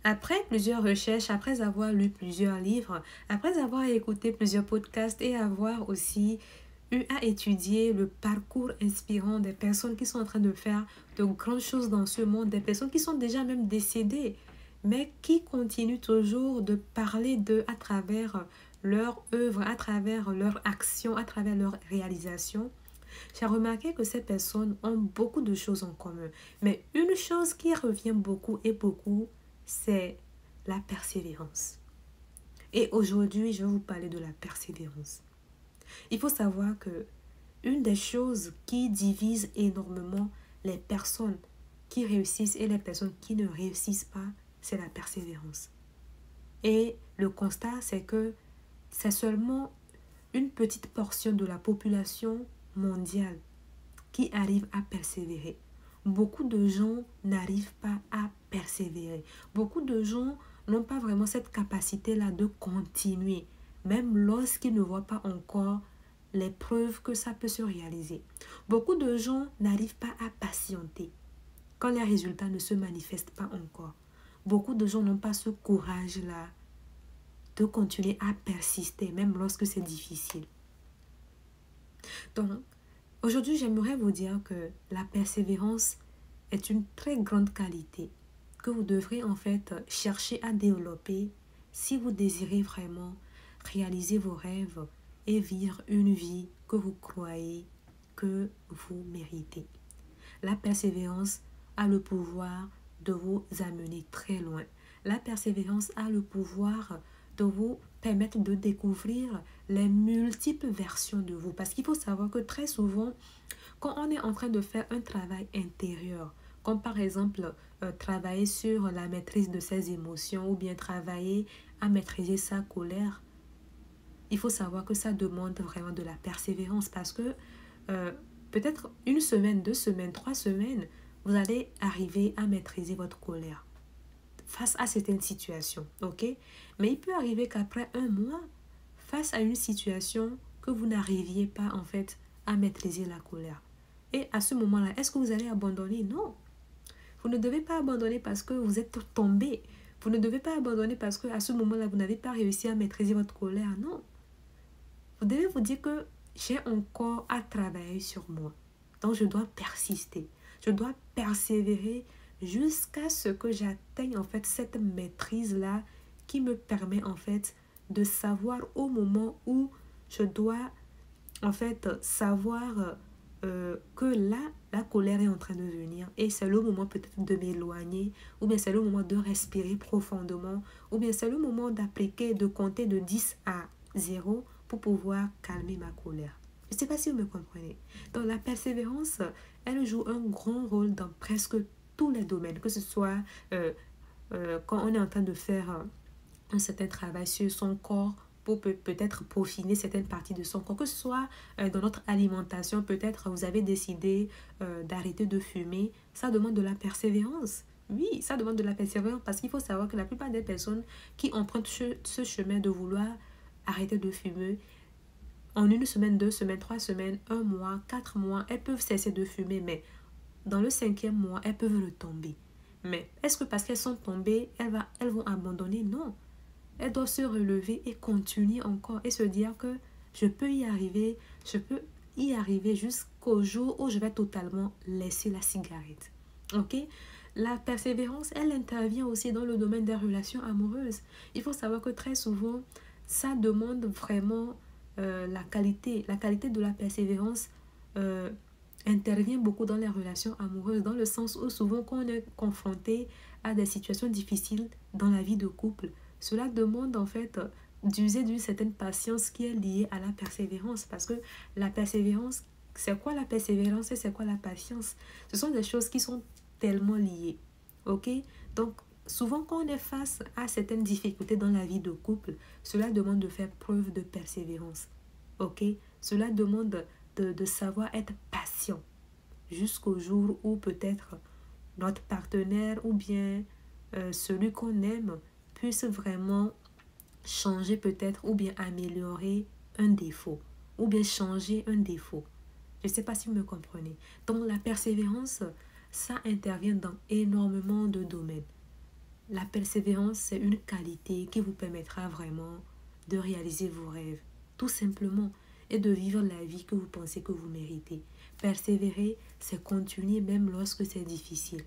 Après plusieurs recherches, après avoir lu plusieurs livres, après avoir écouté plusieurs podcasts et avoir aussi eu à étudier le parcours inspirant des personnes qui sont en train de faire de grandes choses dans ce monde, des personnes qui sont déjà même décédées, mais qui continuent toujours de parler d'eux à travers leur œuvre, à travers leur action, à travers leur réalisation. J'ai remarqué que ces personnes ont beaucoup de choses en commun. Mais une chose qui revient beaucoup et beaucoup, c'est la persévérance. Et aujourd'hui, je vais vous parler de la persévérance. Il faut savoir que une des choses qui divise énormément les personnes qui réussissent et les personnes qui ne réussissent pas, c'est la persévérance. Et le constat, c'est que c'est seulement une petite portion de la population mondiale qui arrive à persévérer. Beaucoup de gens n'arrivent pas à persévérer. Beaucoup de gens n'ont pas vraiment cette capacité-là de continuer, même lorsqu'ils ne voient pas encore les preuves que ça peut se réaliser. Beaucoup de gens n'arrivent pas à patienter quand les résultats ne se manifestent pas encore. Beaucoup de gens n'ont pas ce courage-là de continuer à persister, même lorsque c'est difficile. Donc, aujourd'hui, j'aimerais vous dire que la persévérance est une très grande qualité que vous devrez en fait chercher à développer si vous désirez vraiment réaliser vos rêves et vivre une vie que vous croyez que vous méritez. La persévérance a le pouvoir de vous amener très loin. La persévérance a le pouvoir de vous permettre de découvrir les multiples versions de vous. Parce qu'il faut savoir que très souvent, quand on est en train de faire un travail intérieur, comme par exemple travailler sur la maîtrise de ses émotions ou bien travailler à maîtriser sa colère, il faut savoir que ça demande vraiment de la persévérance parce que euh, peut-être une semaine, 2 semaines, 3 semaines, vous allez arriver à maîtriser votre colère face à certaines situations, ok? Mais il peut arriver qu'après un mois, face à une situation que vous n'arriviez pas en fait à maîtriser la colère. Et à ce moment-là, est-ce que vous allez abandonner? Non. Vous ne devez pas abandonner parce que vous êtes tombé. Vous ne devez pas abandonner parce que à ce moment-là, vous n'avez pas réussi à maîtriser votre colère. Non. Vous devez vous dire que j'ai encore à travailler sur moi. Donc, je dois persister. Je dois persévérer jusqu'à ce que j'atteigne en fait cette maîtrise-là qui me permet en fait de savoir au moment où je dois en fait savoir que là, la colère est en train de venir et c'est le moment peut-être de m'éloigner ou bien c'est le moment de respirer profondément ou bien c'est le moment d'appliquer, de compter de 10 à 0 pour pouvoir calmer ma colère. Je ne sais pas si vous me comprenez. Donc la persévérance, elle joue un grand rôle dans presque tous les domaines, que ce soit quand on est en train de faire un certain travail sur son corps pour peut-être peaufiner certaines parties de son corps, que ce soit dans notre alimentation, peut-être vous avez décidé d'arrêter de fumer, ça demande de la persévérance. Oui, ça demande de la persévérance parce qu'il faut savoir que la plupart des personnes qui empruntent ce chemin de vouloir arrêter de fumer, en 1 semaine, 2 semaines, 3 semaines, 1 mois, 4 mois, elles peuvent cesser de fumer, mais dans le 5e mois, elles peuvent retomber. Mais est-ce que parce qu'elles sont tombées, elles vont abandonner? Non. Elles doivent se relever et continuer encore et se dire que je peux y arriver, je peux y arriver jusqu'au jour où je vais totalement laisser la cigarette. Ok? La persévérance, elle intervient aussi dans le domaine des relations amoureuses. Il faut savoir que très souvent, ça demande vraiment la qualité. La qualité de la persévérance intervient beaucoup dans les relations amoureuses, dans le sens où souvent quand on est confronté à des situations difficiles dans la vie de couple, cela demande en fait d'user d'une certaine patience qui est liée à la persévérance. Parce que la persévérance, c'est quoi la persévérance et c'est quoi la patience? Ce sont des choses qui sont tellement liées. Ok? Donc, souvent quand on est face à certaines difficultés dans la vie de couple, cela demande de faire preuve de persévérance. Ok? Cela demande de savoir être patient jusqu'au jour où peut-être notre partenaire ou bien celui qu'on aime puisse vraiment changer peut-être ou bien améliorer un défaut ou bien changer un défaut. Je ne sais pas si vous me comprenez. Donc la persévérance, ça intervient dans énormément de domaines. la persévérance, c'est une qualité qui vous permettra vraiment de réaliser vos rêves, tout simplement, et de vivre la vie que vous pensez que vous méritez. Persévérer, c'est continuer même lorsque c'est difficile.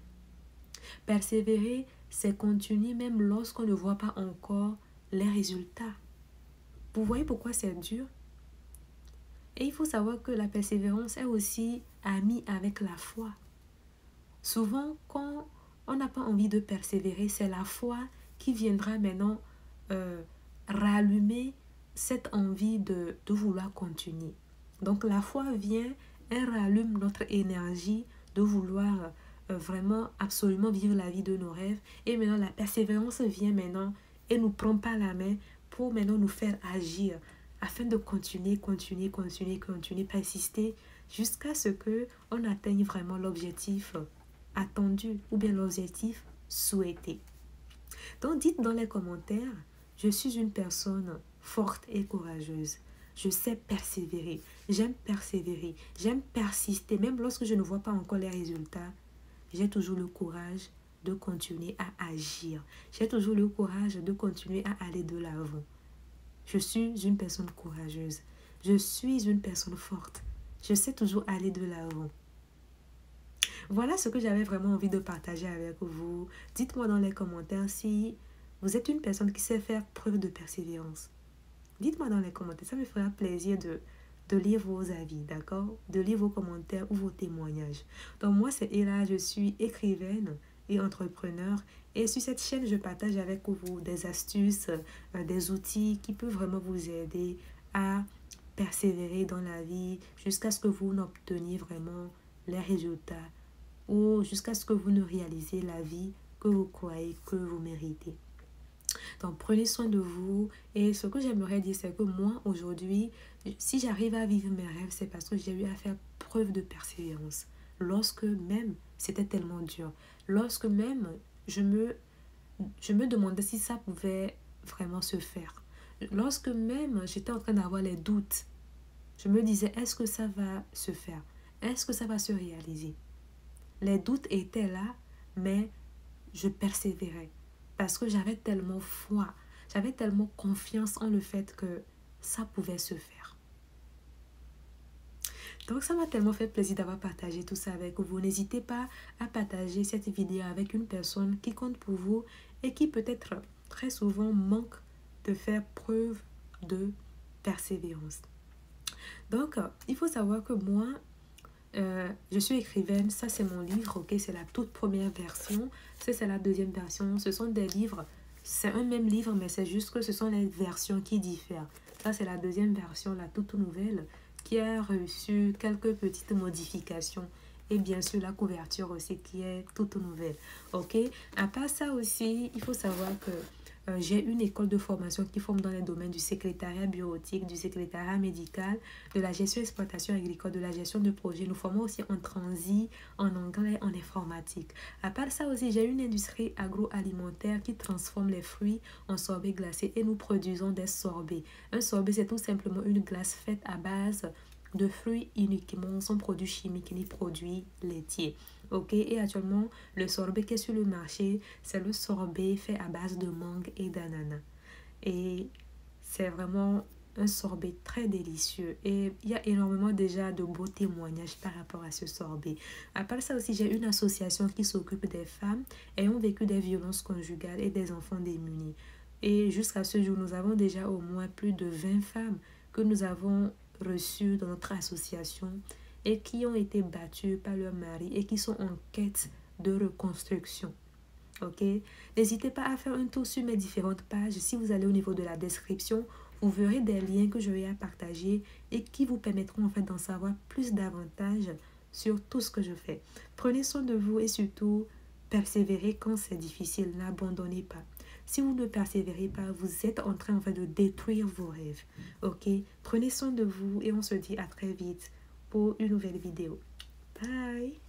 Persévérer, c'est continuer même lorsqu'on ne voit pas encore les résultats. Vous voyez pourquoi c'est dur? Et il faut savoir que la persévérance est aussi amie avec la foi. Souvent, quand on n'a pas envie de persévérer, c'est la foi qui viendra maintenant rallumer cette envie de vouloir continuer. Donc la foi vient, elle rallume notre énergie de vouloir vraiment absolument vivre la vie de nos rêves. Et maintenant la persévérance vient maintenant et nous prend par la main pour maintenant nous faire agir afin de continuer, persister jusqu'à ce qu'on atteigne vraiment l'objectif attendu ou bien l'objectif souhaité. Donc dites dans les commentaires, je suis une personne forte et courageuse. Je sais persévérer, j'aime persister, même lorsque je ne vois pas encore les résultats. J'ai toujours le courage de continuer à agir. J'ai toujours le courage de continuer à aller de l'avant. Je suis une personne courageuse. Je suis une personne forte. Je sais toujours aller de l'avant. Voilà ce que j'avais vraiment envie de partager avec vous. Dites-moi dans les commentaires si vous êtes une personne qui sait faire preuve de persévérance. Dites-moi dans les commentaires, ça me fera plaisir de lire vos avis, d'accord? De lire vos commentaires ou vos témoignages. Donc moi, c'est Ella, je suis écrivaine et entrepreneur. Et sur cette chaîne, je partage avec vous des astuces, des outils qui peuvent vraiment vous aider à persévérer dans la vie jusqu'à ce que vous n'obteniez vraiment les résultats ou jusqu'à ce que vous ne réalisez la vie que vous croyez que vous méritez. Donc prenez soin de vous et ce que j'aimerais dire c'est que moi aujourd'hui, si j'arrive à vivre mes rêves, c'est parce que j'ai eu à faire preuve de persévérance. Lorsque même c'était tellement dur, lorsque même je me demandais si ça pouvait vraiment se faire. Lorsque même j'étais en train d'avoir les doutes, je me disais est-ce que ça va se faire? Est-ce que ça va se réaliser? Les doutes étaient là, mais je persévérais parce que j'avais tellement foi, j'avais tellement confiance en le fait que ça pouvait se faire. Donc ça m'a tellement fait plaisir d'avoir partagé tout ça avec vous. N'hésitez pas à partager cette vidéo avec une personne qui compte pour vous et qui peut-être très souvent manque de faire preuve de persévérance. Donc il faut savoir que moi, je suis écrivaine, ça c'est mon livre, ok, c'est la toute première version, ça c'est la deuxième version, ce sont des livres, c'est un même livre mais c'est juste que ce sont les versions qui diffèrent. Ça c'est la deuxième version, la toute nouvelle, qui a reçu quelques petites modifications et bien sûr la couverture aussi qui est toute nouvelle, ok. À part ça aussi, il faut savoir que j'ai une école de formation qui forme dans les domaines du secrétariat bureautique, du secrétariat médical, de la gestion exploitation agricole, de la gestion de projet. Nous formons aussi en transit, en anglais, en informatique. À part ça aussi, j'ai une industrie agroalimentaire qui transforme les fruits en sorbets glacés et nous produisons des sorbets. Un sorbet, c'est tout simplement une glace faite à base de fruits uniquement, sans produits chimiques ni produits laitiers. Ok, et actuellement, le sorbet qui est sur le marché, c'est le sorbet fait à base de mangue et d'ananas. Et c'est vraiment un sorbet très délicieux. Et il y a énormément déjà de beaux témoignages par rapport à ce sorbet. À part ça aussi, j'ai une association qui s'occupe des femmes ayant vécu des violences conjugales et des enfants démunis. Et jusqu'à ce jour, nous avons déjà au moins plus de 20 femmes que nous avons reçues dans notre association et qui ont été battues par leur mari et qui sont en quête de reconstruction. Ok, n'hésitez pas à faire un tour sur mes différentes pages. Si vous allez au niveau de la description, vous verrez des liens que je vais à partager et qui vous permettront en fait d'en savoir plus davantage sur tout ce que je fais. Prenez soin de vous et surtout persévérez quand c'est difficile, n'abandonnez pas. Si vous ne persévérez pas, vous êtes en train en fait de détruire vos rêves. Ok, prenez soin de vous et on se dit à très vite pour une nouvelle vidéo. Bye!